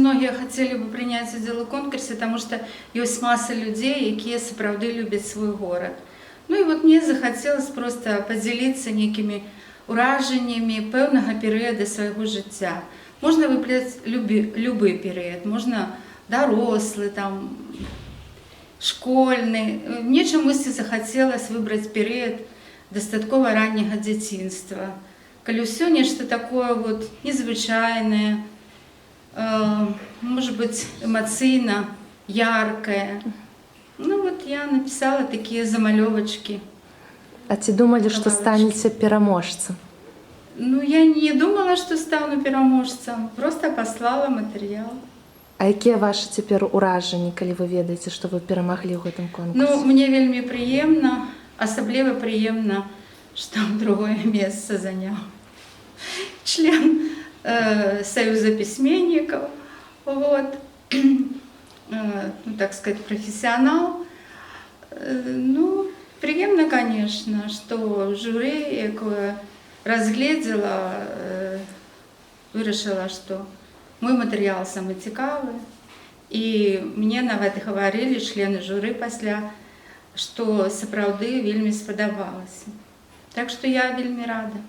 многія хацелі бы прыняць удзел у конкурсе, таму што ёсць маса людзей, якія сапраўды любяць свой горад. Ну і вот мне захацелось проста падзяліцца нейкімі ўражаннямі пэўнага перыяда свайго жыцця. Можна выбраць любы перыяд, можна дарослы, там, школьны. Мне чамусьці захацелось выбраць перыяд дастаткова ранняга дзяцінства, калі ўсё нешта такое вот незвычайнае, может быть, эмоцыйна, яркае. Ну вот я написала такие замалёвачкі. А ці думалі, што станеце пераможцам? Ну, я не думала, што стану пераможцам, просто паслала матэрыял. А якія вашы цяпер уражанні, калі вы ведаеце, што вы перамаглі ў гэтым конкурсе? Ну, мне вельмі прыемна, асабліва прыемна, што другое месца заняў член Союза письменников, вот, ну, так сказать, профессионал. Ну, приемно, конечно, что жюри, якое разгледзела, вырашыла, что мой матэрыял самы цікавы. І мне нават гаварылі члены журы пасля, што сапраўды вельмі спадабалася. Так што я вельмі рада.